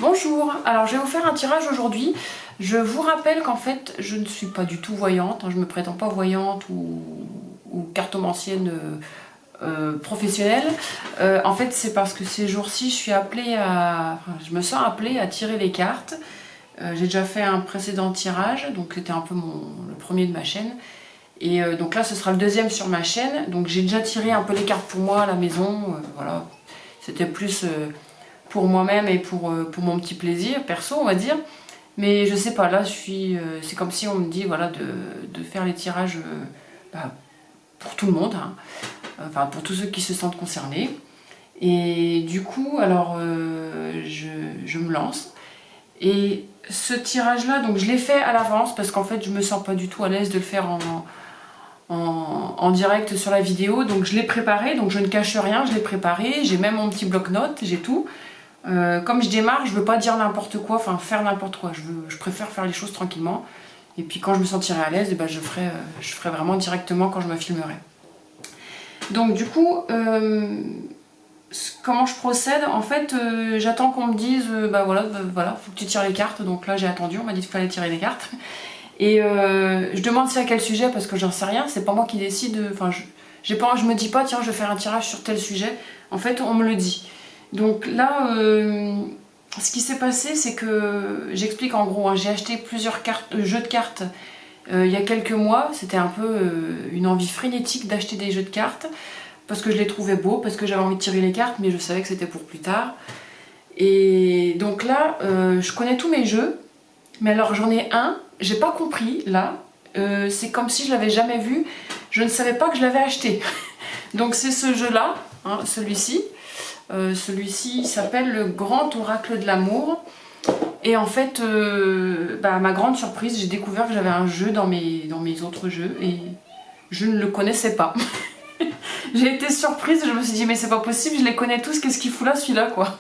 Bonjour, alors je vais vous faire un tirage aujourd'hui. Je vous rappelle qu'en fait je ne suis pas du tout voyante, je ne me prétends pas voyante ou cartomancienne professionnelle. En fait c'est parce que ces jours-ci je me sens appelée à tirer les cartes. J'ai déjà fait un précédent tirage, donc c'était un peu le premier de ma chaîne. Et donc là ce sera le deuxième sur ma chaîne, donc j'ai déjà tiré un peu les cartes pour moi à la maison, voilà. C'était plus pour moi-même et pour mon petit plaisir perso on va dire. Mais je sais pas, là c'est comme si on me dit voilà de faire les tirages pour tout le monde, hein. Enfin pour tous ceux qui se sentent concernés. Et du coup alors je me lance. Et ce tirage là, donc je l'ai fait à l'avance parce qu'en fait je me sens pas du tout à l'aise de le faire en direct sur la vidéo, donc je l'ai préparé, donc je ne cache rien, je l'ai préparé, j'ai même mon petit bloc-notes, j'ai tout. Comme je démarre, je veux pas dire n'importe quoi, enfin faire n'importe quoi, je préfère faire les choses tranquillement. Et puis quand je me sentirai à l'aise, je ferai vraiment directement quand je me filmerai. Donc du coup, comment je procède? En fait, j'attends qu'on me dise, voilà, faut que tu tires les cartes. Donc là j'ai attendu, on m'a dit qu'il fallait tirer les cartes. Et je demande c'est à quel sujet parce que j'en sais rien, c'est pas moi qui décide, enfin je me dis pas tiens je vais faire un tirage sur tel sujet, en fait on me le dit. Donc là ce qui s'est passé c'est que, j'explique en gros, hein, j'ai acheté plusieurs jeux de cartes il y a quelques mois, c'était un peu une envie frénétique d'acheter des jeux de cartes, parce que je les trouvais beaux, parce que j'avais envie de tirer les cartes mais je savais que c'était pour plus tard. Et donc là je connais tous mes jeux, mais alors j'en ai un, j'ai pas compris là, c'est comme si je l'avais jamais vu, je ne savais pas que je l'avais acheté. Donc c'est ce jeu là, hein, celui-ci il s'appelle le Grand Oracle de l'amour. Et en fait, à ma grande surprise, j'ai découvert que j'avais un jeu dans mes autres jeux et je ne le connaissais pas. J'ai été surprise, je me suis dit mais c'est pas possible, je les connais tous, qu'est-ce qu'il fout là celui-là quoi.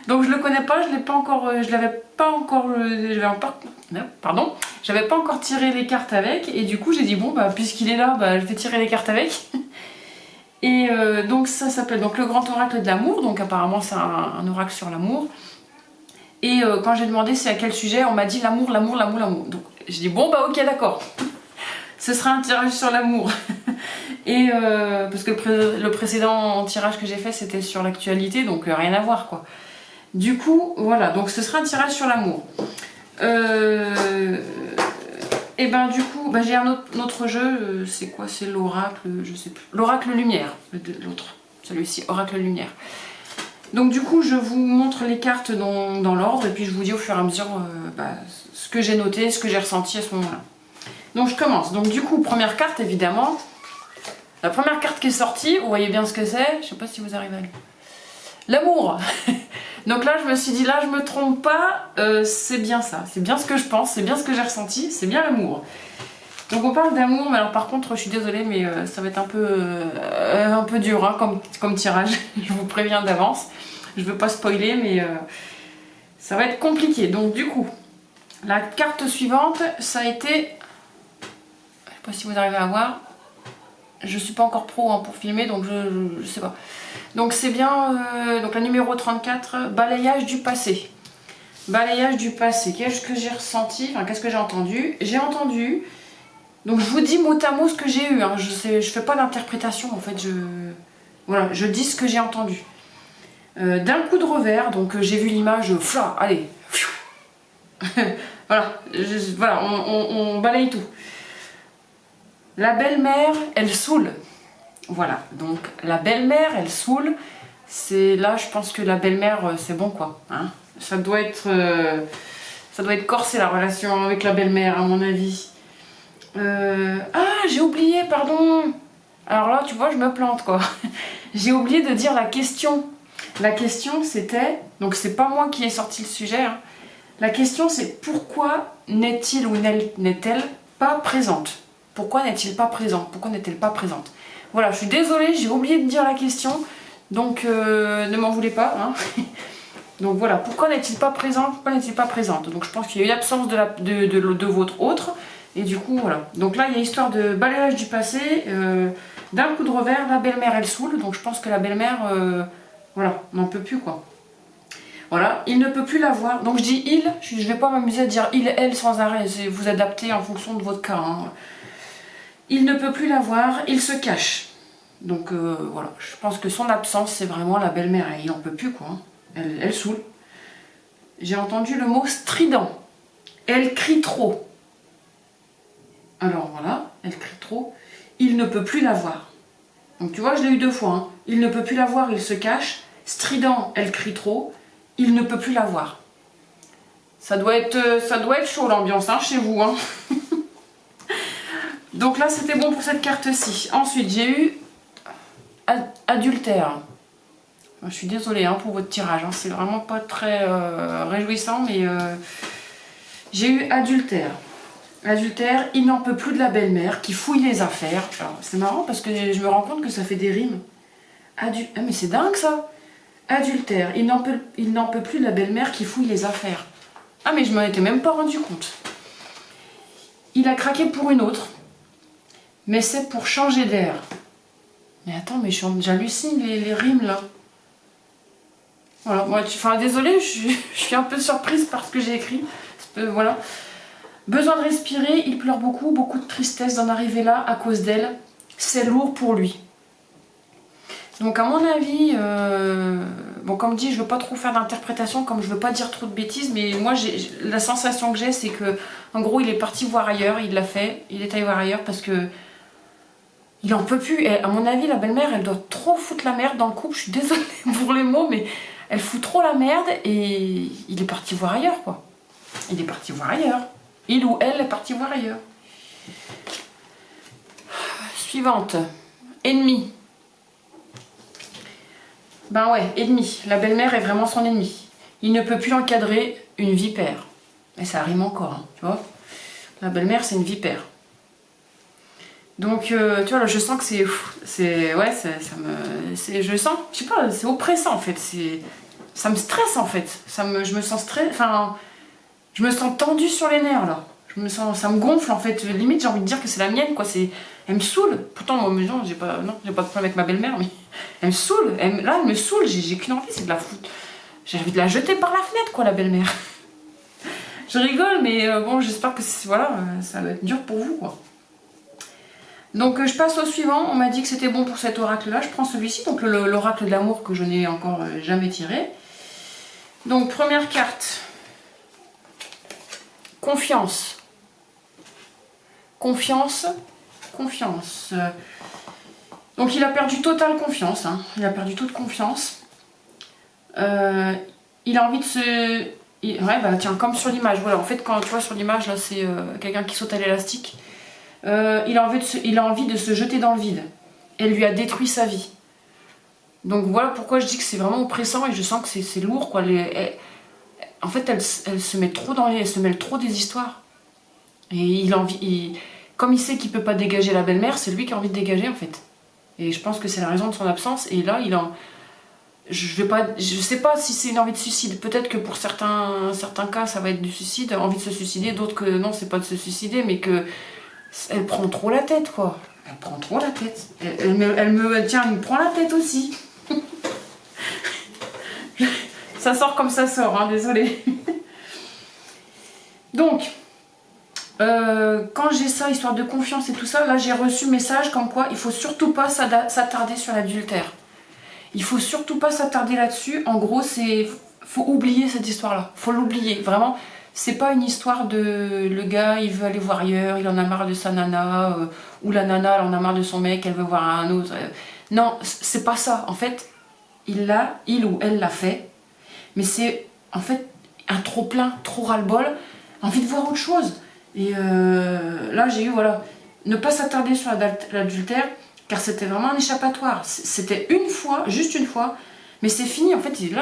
Donc je le connais pas, j'avais pas encore tiré les cartes avec, et du coup j'ai dit bon puisqu'il est là, je vais tirer les cartes avec. Et donc ça s'appelle donc le Grand Oracle de l'amour, donc apparemment c'est un oracle sur l'amour. Et quand j'ai demandé c'est à quel sujet, on m'a dit l'amour, l'amour, l'amour, l'amour. Donc j'ai dit bon ok d'accord, ce sera un tirage sur l'amour. Et parce que le précédent tirage que j'ai fait c'était sur l'actualité, donc rien à voir quoi. Du coup, voilà, donc ce sera un tirage sur l'amour. Et du coup, j'ai un autre jeu, c'est quoi? C'est l'oracle, je sais plus. L'oracle lumière, l'autre, celui-ci, oracle lumière. Donc du coup, je vous montre les cartes dans l'ordre, et puis je vous dis au fur et à mesure ce que j'ai noté, ce que j'ai ressenti à ce moment-là. Donc je commence. Donc du coup, première carte, évidemment. La première carte qui est sortie, vous voyez bien ce que c'est, je sais pas si vous arrivez à lire. L'amour. Donc là je me suis dit là je me trompe pas, c'est bien ça, c'est bien ce que je pense, c'est bien ce que j'ai ressenti, c'est bien l'amour. Donc on parle d'amour, mais alors par contre je suis désolée mais ça va être un peu dur hein, comme tirage, je vous préviens d'avance. Je veux pas spoiler mais ça va être compliqué. Donc du coup, la carte suivante ça a été, je sais pas si vous arrivez à voir, je suis pas encore pro hein, pour filmer donc je sais pas. Donc c'est bien, donc la numéro 34, balayage du passé. Balayage du passé, qu'est-ce que j'ai ressenti, enfin qu'est-ce que j'ai entendu? J'ai entendu, donc je vous dis mot à mot ce que j'ai eu, hein. Je fais pas d'interprétation en fait, voilà, je dis ce que j'ai entendu. D'un coup de revers, donc j'ai vu l'image, allez, voilà, on balaye tout. La belle-mère, elle saoule. Voilà, donc la belle-mère, elle saoule. C'est là, je pense que la belle-mère, c'est bon quoi. Hein, ça doit être corsé la relation avec la belle-mère, à mon avis. Ah, j'ai oublié, pardon. Alors là, tu vois, je me plante quoi. J'ai oublié de dire la question. La question, c'était, donc c'est pas moi qui ai sorti le sujet. Hein. La question, c'est pourquoi n'est-il ou n'est-elle pas présente? Pourquoi n'est-il pas présent? Pourquoi n'est-elle pas présente? Voilà, je suis désolée, j'ai oublié de dire la question, donc ne m'en voulez pas. Hein. Donc voilà, pourquoi n'est-il pas présent? Pourquoi n'est-il pas présente? Donc je pense qu'il y a eu l'absence de votre autre, et du coup voilà. Donc là il y a histoire de balayage du passé, d'un coup de revers, la belle-mère elle saoule, donc je pense que la belle-mère, voilà, n'en peut plus quoi. Voilà, il ne peut plus la voir. Donc je dis il, je ne vais pas m'amuser à dire il, elle sans arrêt. Vous adaptez en fonction de votre cas. Hein. Il ne peut plus la voir, il se cache. Donc voilà, je pense que son absence, c'est vraiment la belle-mère. Il n'en peut plus, quoi. Hein. Elle saoule. J'ai entendu le mot strident. Elle crie trop. Alors voilà, elle crie trop. Il ne peut plus la voir. Donc tu vois, je l'ai eu 2 fois. Hein. Il ne peut plus la voir, il se cache. Strident, elle crie trop. Il ne peut plus la voir. Ça doit être chaud l'ambiance hein, chez vous. Hein. Donc là, c'était bon pour cette carte-ci. Ensuite, j'ai eu adultère. Je suis désolée hein, pour votre tirage. Hein. C'est vraiment pas très réjouissant, mais j'ai eu adultère. Adultère, il n'en peut plus de la belle-mère qui fouille les affaires. C'est marrant parce que je me rends compte que ça fait des rimes. Ah mais c'est dingue ça. Adultère, il n'en peut plus de la belle-mère qui fouille les affaires. Ah mais je m'en étais même pas rendu compte. Il a craqué pour une autre, mais c'est pour changer d'air. Mais attends, mais j'hallucine les rimes là. Voilà, moi, désolée, je suis un peu surprise par ce que j'ai écrit. Voilà. Besoin de respirer, il pleure beaucoup, beaucoup de tristesse d'en arriver là à cause d'elle. C'est lourd pour lui. Donc à mon avis, bon comme dit, je ne veux pas trop faire d'interprétation, comme je ne veux pas dire trop de bêtises, mais moi la sensation que j'ai, c'est que en gros il est parti voir ailleurs, il l'a fait, il est allé voir ailleurs parce que il en peut plus. Et à mon avis, la belle-mère, elle doit trop foutre la merde dans le couple. Je suis désolée pour les mots, mais elle fout trop la merde et il est parti voir ailleurs, quoi. Il est parti voir ailleurs. Il ou elle est parti voir ailleurs. Suivante. Ennemi. Ben ouais, ennemi. La belle-mère est vraiment son ennemi. Il ne peut plus encadrer une vipère. Et ça rime encore, hein, tu vois. La belle-mère, c'est une vipère. Donc, tu vois, là, je sens que je sens, je sais pas, c'est oppressant, en fait. Ça me stresse, en fait. Je me sens je me sens tendue sur les nerfs, là. Ça me gonfle, en fait. Limite, j'ai envie de dire que c'est la mienne, quoi. Elle me saoule. Pourtant, moi, non, j'ai pas de problème avec ma belle-mère, mais elle me saoule. Là, elle me saoule. J'ai qu'une envie, c'est de la foutre. J'ai envie de la jeter par la fenêtre, quoi, la belle-mère. Je rigole, mais bon, j'espère que voilà, ça va être dur pour vous, quoi. Donc je passe au suivant, on m'a dit que c'était bon pour cet oracle-là, je prends celui-ci, donc l'oracle de l'amour que je n'ai encore jamais tiré. Donc première carte, confiance. Confiance. Donc il a perdu totale confiance, hein. Il a perdu toute confiance. Il a envie de se... Ouais, bah tiens, comme sur l'image, voilà, en fait quand tu vois sur l'image, là c'est quelqu'un qui saute à l'élastique. Il a envie de se jeter dans le vide. Elle lui a détruit sa vie. Donc voilà pourquoi je dis que c'est vraiment oppressant et je sens que c'est lourd, quoi. En fait, elle se met trop elle se mêle trop des histoires. Et comme il sait qu'il peut pas dégager la belle-mère, c'est lui qui a envie de dégager, en fait. Et je pense que c'est la raison de son absence. Et là, je sais pas si c'est une envie de suicide. Peut-être que pour certains cas, ça va être du suicide, envie de se suicider. D'autres que non, c'est pas de se suicider, mais que elle prend trop la tête, quoi. Elle prend trop la tête. Tiens, elle me prend la tête aussi. Ça sort comme ça sort, hein, désolée. Donc, quand j'ai ça, histoire de confiance et tout ça, là j'ai reçu message comme quoi il faut surtout pas s'attarder sur l'adultère. Il faut surtout pas s'attarder là-dessus. En gros, faut oublier cette histoire-là. Faut l'oublier, vraiment. C'est pas une histoire de le gars, il veut aller voir ailleurs, il en a marre de sa nana, ou la nana, elle en a marre de son mec, elle veut voir un autre. Non, c'est pas ça. En fait, il ou elle l'a fait, mais c'est en fait un trop plein, trop ras-le-bol, envie de voir autre chose. Et là, j'ai eu, voilà, ne pas s'attarder sur l'adultère, car c'était vraiment un échappatoire. C'était une fois, juste une fois. Mais c'est fini, en fait, il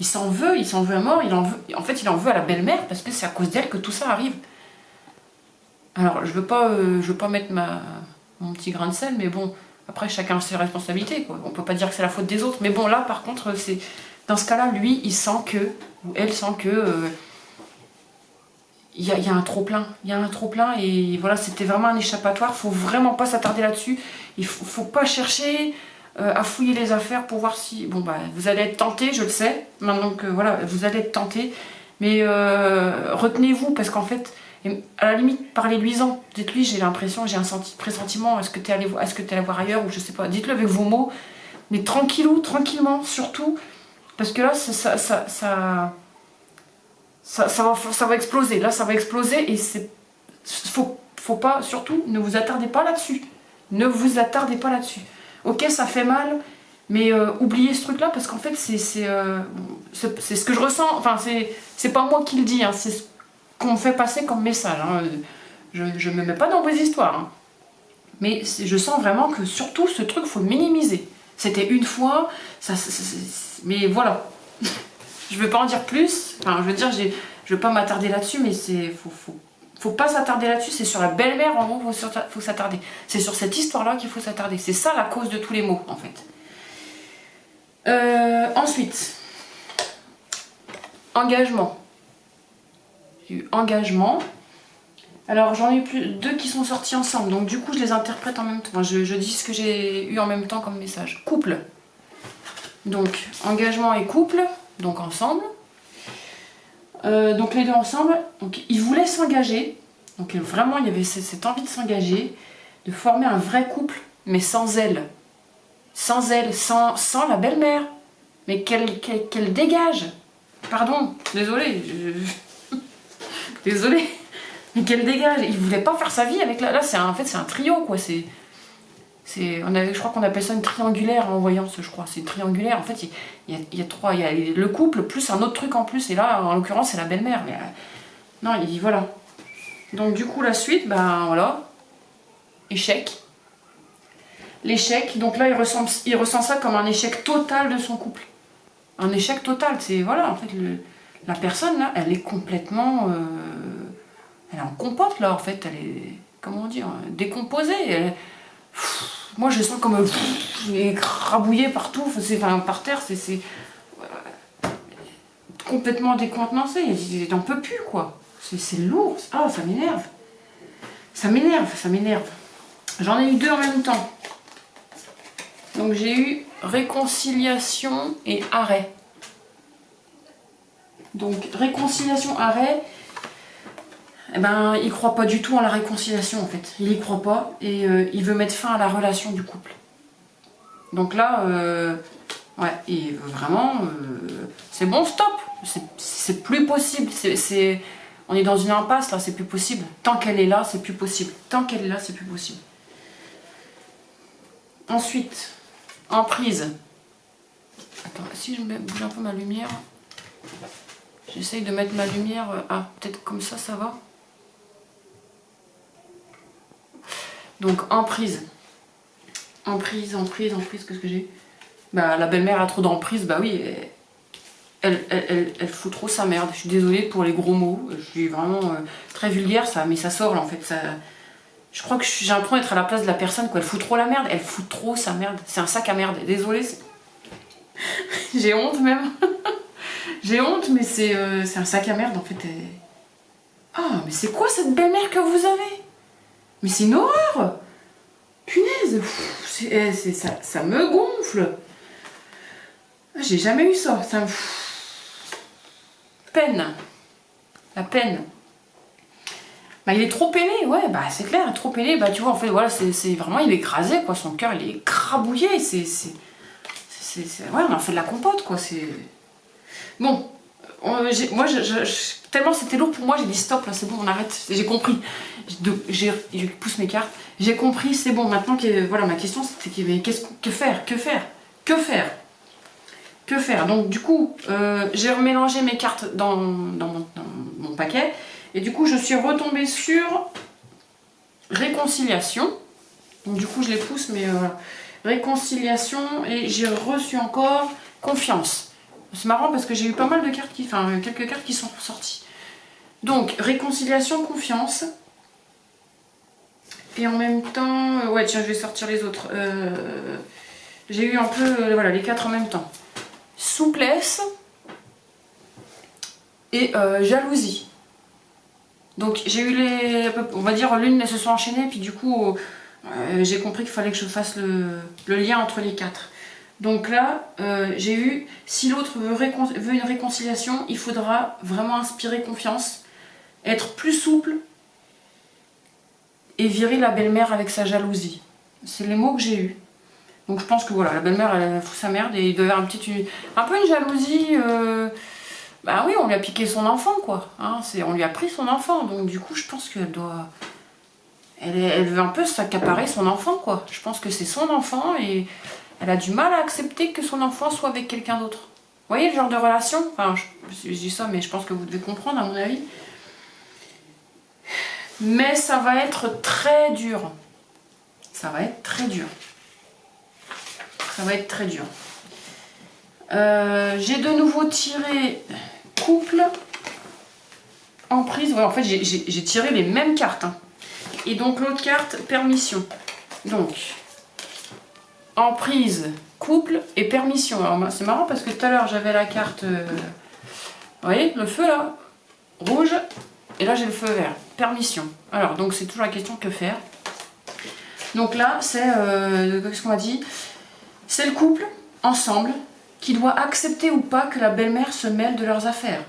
s'en veut à mort, en fait, il en veut à la belle-mère parce que c'est à cause d'elle que tout ça arrive. Alors, je veux pas mettre mon petit grain de sel, mais bon, après, chacun a ses responsabilités, quoi. On peut pas dire que c'est la faute des autres, mais bon, là, par contre, dans ce cas-là, lui, il sent que, ou elle sent que, il y a un trop-plein, et voilà, c'était vraiment un échappatoire, faut vraiment pas s'attarder là-dessus, faut pas chercher à fouiller les affaires pour voir si... Bon, bah, vous allez être tenté, je le sais. Maintenant que, voilà, vous allez être tenté. Mais retenez-vous, parce qu'en fait, à la limite, parlez-lui-en. Dites-lui, j'ai l'impression, j'ai un pressentiment, est-ce que tu es allé voir ailleurs, ou je sais pas. Dites-le avec vos mots. Mais tranquillement, surtout. Parce que là, ça va exploser. Là, ça va exploser et faut pas, surtout, ne vous attardez pas là-dessus. Ne vous attardez pas là-dessus. Ok, ça fait mal, mais oubliez ce truc-là parce qu'en fait, c'est ce que je ressens. Enfin, c'est pas moi qui le dis, hein, c'est ce qu'on me fait passer comme message. Hein. Je me mets pas dans vos histoires. Hein. Mais je sens vraiment que surtout, ce truc, faut le minimiser. C'était une fois, mais voilà. Je veux pas en dire plus. Enfin, je veux dire, je veux pas m'attarder là-dessus, mais faut pas s'attarder là-dessus. C'est sur la belle-mère, en gros, faut s'attarder. C'est sur cette histoire-là qu'il faut s'attarder. C'est ça la cause de tous les maux, en fait. Ensuite, engagement. J'ai eu engagement. Alors, j'en ai eu deux qui sont sortis ensemble. Donc, du coup, je les interprète en même temps. Enfin, je dis ce que j'ai eu en même temps comme message. Couple. Donc, engagement et couple. Donc, ensemble. Donc, les deux ensemble. Donc, ils voulaient s'engager. Donc, vraiment, il y avait cette envie de s'engager. De former un vrai couple. Mais sans elle. Sans elle. Sans la belle-mère. Mais qu'elle dégage. Pardon. Désolée. Désolée. Mais qu'elle dégage. Il voulait pas faire sa vie avec là, en fait c'est un trio quoi. Je crois qu'on appelle ça une triangulaire en voyance, je crois. C'est une triangulaire. En fait, il y a trois. Il y a le couple plus un autre truc en plus. Et là, en l'occurrence, c'est la belle-mère. Mais non, voilà. Donc du coup, la suite, ben voilà. Échec. L'échec. Donc là, il ressent ça comme un échec total de son couple. Un échec total. C'est voilà. En fait, la personne là, elle est complètement. Elle est en compote là, en fait, elle est, comment dire, décomposée. Moi je sens comme écrabouillée partout, enfin, par terre, c'est complètement décontenancé. J'en peux plus quoi. C'est lourd. Ah, ça m'énerve. Ça m'énerve. J'en ai eu deux en même temps. Donc j'ai eu réconciliation et arrêt. Donc réconciliation, arrêt. Eh ben, il croit pas du tout en la réconciliation en fait. Il y croit pas et il veut mettre fin à la relation du couple. Donc là, ouais, il veut vraiment, c'est bon, stop. C'est plus possible. On est dans une impasse là, c'est plus possible. Tant qu'elle est là, c'est plus possible. Tant qu'elle est là, c'est plus possible. Ensuite, emprise. Attends, si je bouge un peu ma lumière, j'essaye de mettre ma lumière. Ah, peut-être comme ça va. Donc emprise, qu'est-ce que j'ai? Bah la belle-mère a trop d'emprise, bah oui, elle fout trop sa merde. Je suis désolée pour les gros mots, je suis vraiment très vulgaire, mais ça sort là en fait. Je crois que j'ai l'impression d'être à la place de la personne, quoi. Elle fout trop la merde, elle fout trop sa merde. C'est un sac à merde, désolée. J'ai honte même. J'ai honte, mais c'est un sac à merde en fait. Ah, mais c'est quoi cette belle-mère que vous avez? Mais c'est une horreur! Punaise! Ça me gonfle! J'ai jamais eu ça. Ça me... Peine. La peine. Bah, il est trop peiné, ouais, bah c'est clair, trop peiné. Bah tu vois, en fait, voilà, c'est vraiment, il est écrasé, quoi. Son cœur, il est écrabouillé. Ouais, on en fait de la compote, quoi. C'est... Bon. Moi, tellement c'était lourd pour moi, j'ai dit stop, là, c'est bon, on arrête. J'ai compris. Je pousse mes cartes. J'ai compris, c'est bon. Maintenant, voilà, ma question, c'était que faire. Donc, du coup, j'ai remélangé mes cartes dans mon paquet. Et du coup, je suis retombée sur réconciliation. Donc, du coup, je les pousse, mais réconciliation. Et j'ai reçu encore confiance. C'est marrant parce que j'ai eu pas mal de cartes quelques cartes qui sont sorties. Donc, réconciliation, confiance. Et en même temps, ouais, tiens, je vais sortir les autres. J'ai eu un peu, voilà, les quatre en même temps. Souplesse et jalousie. Donc, j'ai eu on va dire, l'une, elles se sont enchaînées, puis du coup, j'ai compris qu'il fallait que je fasse le lien entre les 4. Donc là, j'ai eu, si l'autre veut une réconciliation, il faudra vraiment inspirer confiance, être plus souple et virer la belle-mère avec sa jalousie. C'est les mots que j'ai eus. Donc je pense que voilà, la belle-mère, elle fout sa merde et il doit y avoir un peu une jalousie. Bah oui, on lui a piqué son enfant, quoi. Hein, on lui a pris son enfant, donc du coup, je pense qu'elle doit... Elle veut un peu s'accaparer son enfant, quoi. Je pense que c'est son enfant et elle a du mal à accepter que son enfant soit avec quelqu'un d'autre. Vous voyez le genre de relation? Enfin, je dis ça, mais je pense que vous devez comprendre, à mon avis. Mais ça va être très dur. Ça va être très dur. Ça va être très dur. J'ai de nouveau tiré couple, emprise. Ouais, en fait, j'ai tiré les mêmes cartes. Hein. Et donc, l'autre carte, permission. Donc, emprise, couple et permission. Alors, c'est marrant parce que tout à l'heure, j'avais la carte... vous voyez, le feu, là, rouge. Et là, j'ai le feu vert. Permission. Alors, donc, c'est toujours la question que faire. Donc là, c'est... qu'est-ce qu'on m'a dit? C'est le couple, ensemble, qui doit accepter ou pas que la belle-mère se mêle de leurs affaires.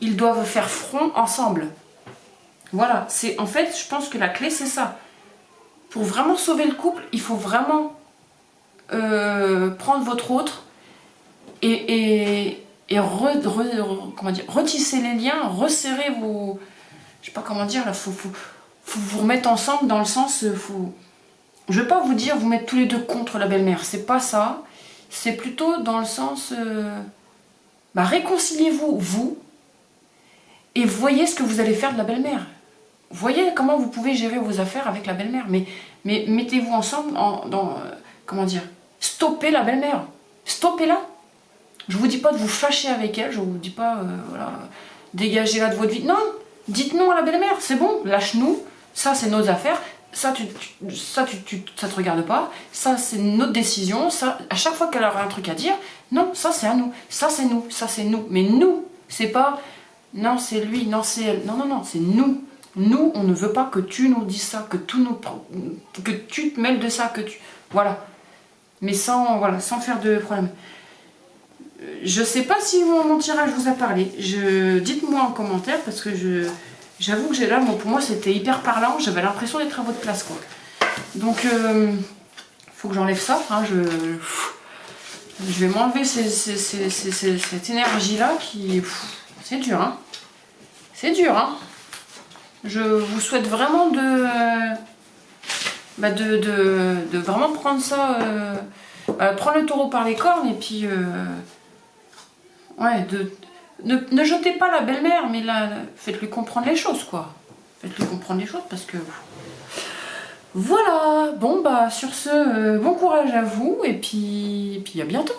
Ils doivent faire front ensemble. Voilà, en fait, je pense que la clé, c'est ça. Pour vraiment sauver le couple, il faut vraiment prendre votre autre et retisser les liens, resserrer vos... Je sais pas comment dire, là, faut vous remettre ensemble dans le sens... Je vais pas vous dire vous mettre tous les deux contre la belle-mère, c'est pas ça. C'est plutôt dans le sens... réconciliez-vous, vous, et voyez ce que vous allez faire de la belle-mère. Voyez comment vous pouvez gérer vos affaires avec la belle-mère. Mais mettez-vous ensemble comment dire, stoppez la belle-mère. Stoppez-la. Je vous dis pas de vous fâcher avec elle, je vous dis pas, voilà, dégagez-la de votre vie. Non, dites non à la belle-mère, c'est bon, lâche-nous, ça c'est nos affaires. Ça te regarde pas, ça c'est notre décision, ça, à chaque fois qu'elle aura un truc à dire, non, ça c'est à nous, ça c'est nous, ça c'est nous. Mais nous, c'est pas, non c'est lui, non c'est elle, non, c'est nous. Nous, on ne veut pas que tu nous dises ça, que tu te mêles de ça, voilà. Mais sans faire de problème. Je sais pas si mon tirage vous a parlé, dites-moi en commentaire parce que j'avoue que là, pour moi, c'était hyper parlant. J'avais l'impression d'être à votre place, quoi. Donc, faut que j'enlève ça. Hein, je vais m'enlever cette énergie-là qui... C'est dur, hein. C'est dur, hein. Je vous souhaite vraiment de vraiment prendre ça... prendre le taureau par les cornes et puis... ouais, ne jetez pas la belle-mère, mais là, faites-lui comprendre les choses, quoi. Faites-lui comprendre les choses parce que... Voilà, bon, sur ce, bon courage à vous et puis à bientôt.